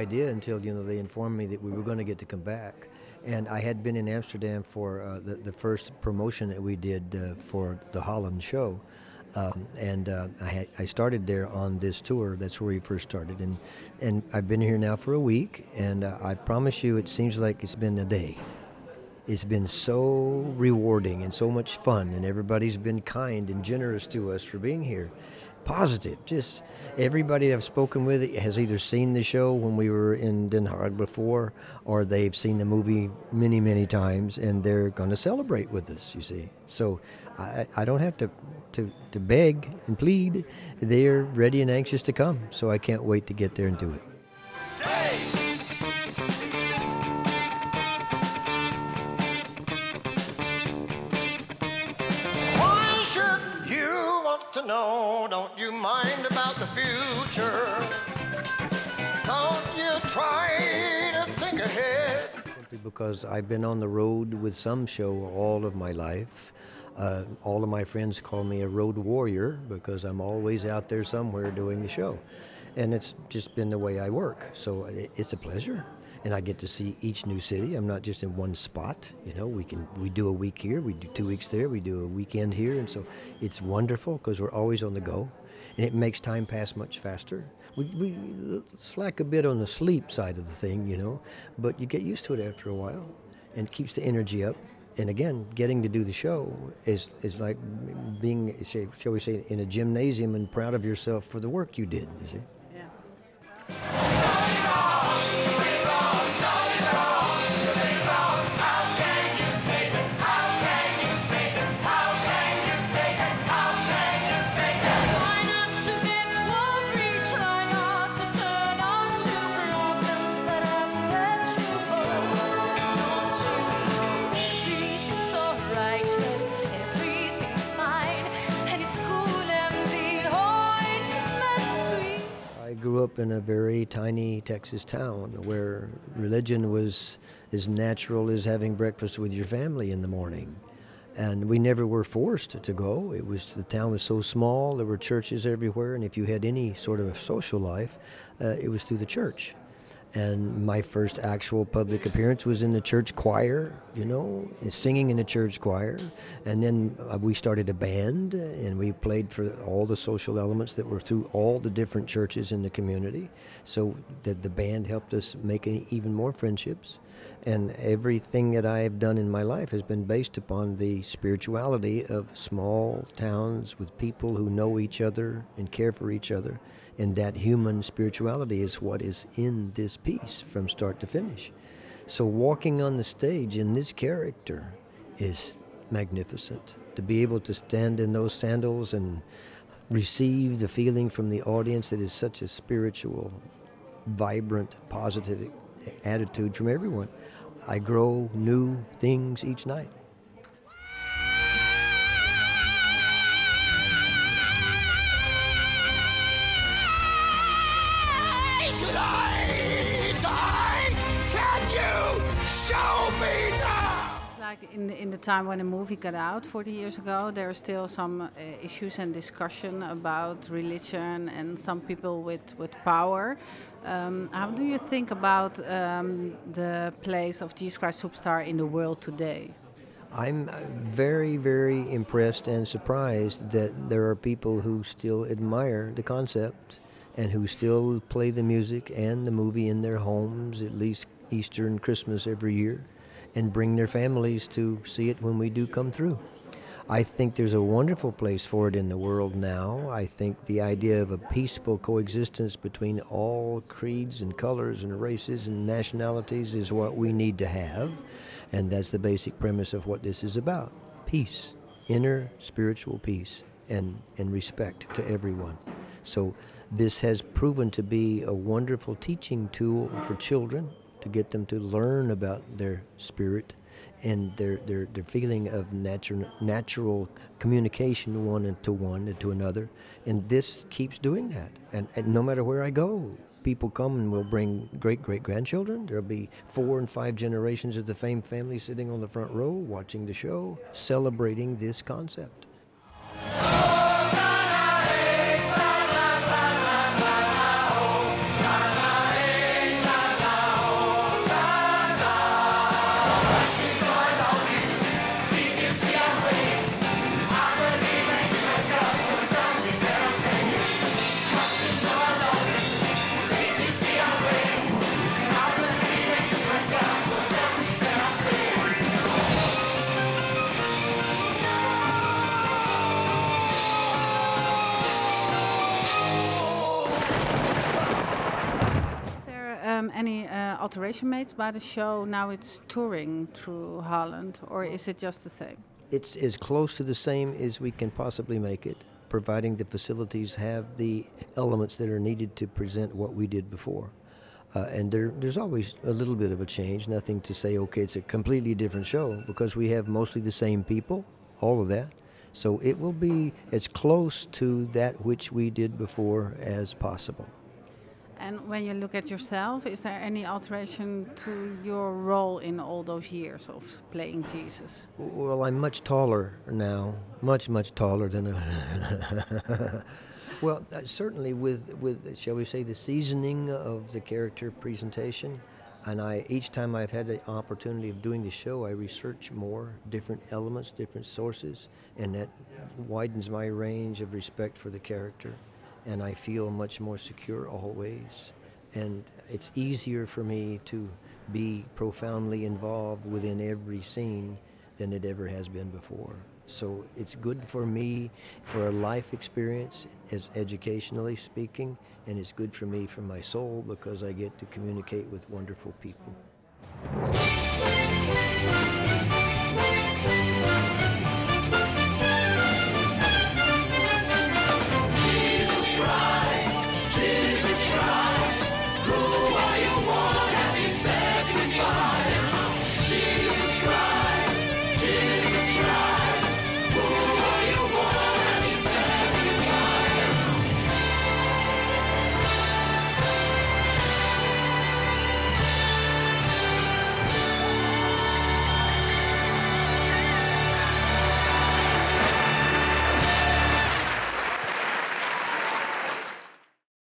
idea until, they informed me that we were going to get to come back. And I had been in Amsterdam for the first promotion that we did for the Holland show. I started there on this tour. That's where we first started. And I've been here now for a week, and I promise you it seems like it's been a day. It's been so rewarding and so much fun, and everybody's been kind and generous to us for being here. Positive. Just everybody I've spoken with has either seen the show when we were in Den Haag before, or they've seen the movie many, many times, and they're going to celebrate with us, you see. So I don't have to beg and plead. They're ready and anxious to come, so I can't wait to get there and do it. No, don't you mind about the future. Don't you try to think ahead. Simply because I've been on the road with some show all of my life. All of my friends call me a road warrior because I'm always out there somewhere doing the show. And it's just been the way I work. So it's a pleasure. And I get to see each new city. I'm not just in one spot. We do a week here, we do 2 weeks there, we do a weekend here, and so it's wonderful because we're always on the go, and it makes time pass much faster. We slack a bit on the sleep side of the thing, but you get used to it after a while, and it keeps the energy up. And again, getting to do the show is like being, shall we say, in a gymnasium and proud of yourself for the work you did. You see. Yeah. I grew up in a very tiny Texas town where religion was as natural as having breakfast with your family in the morning. And we never were forced to go. The town was so small, there were churches everywhere, and if you had any sort of social life, it was through the church. And my first actual public appearance was in the church choir, singing in the church choir. And then we started a band, and we played for all the social elements that were through all the different churches in the community. So the band helped us make even more friendships. And everything that I have done in my life has been based upon the spirituality of small towns with people who know each other and care for each other. And that human spirituality is what is in this piece from start to finish. So walking on the stage in this character is magnificent. To be able to stand in those sandals and receive the feeling from the audience that is such a spiritual, vibrant, positive attitude from everyone. I grow new things each night. Should I die? Can you show me now? Like in the time when the movie got out 40 years ago, there are still some issues and discussion about religion and some people with power. How do you think about the place of Jesus Christ Superstar in the world today? I'm very, very impressed and surprised that there are people who still admire the concept and who still play the music and the movie in their homes, at least Easter and Christmas every year, and bring their families to see it when we do come through. I think there's a wonderful place for it in the world now. I think the idea of a peaceful coexistence between all creeds and colors and races and nationalities is what we need to have, and that's the basic premise of what this is about. Peace, inner spiritual peace, and respect to everyone. So this has proven to be a wonderful teaching tool for children to get them to learn about their spirit and their feeling of natural communication one and to another. And this keeps doing that. And no matter where I go, people come and will bring great-great-grandchildren. There'll be 4 and 5 generations of the same family sitting on the front row watching the show, celebrating this concept. alteration made by the show? Now it's touring through Holland, or is it just the same? It's as close to the same as we can possibly make it, providing the facilities have the elements that are needed to present what we did before. And there's always a little bit of a change, nothing to say, okay, it's a completely different show, because we have mostly the same people, all of that. So it will be as close to that which we did before as possible. And when you look at yourself, is there any alteration to your role in all those years of playing Jesus? Well, I'm much taller now, much taller than a... Well, certainly with, shall we say, the seasoning of the character presentation, and each time I've had the opportunity of doing the show, I research more, different elements, different sources, and that widens my range of respect for the character, and I feel much more secure always, and it's easier for me to be profoundly involved within every scene than it ever has been before. So it's good for me for a life experience, as educationally speaking, and it's good for me for my soul because I get to communicate with wonderful people.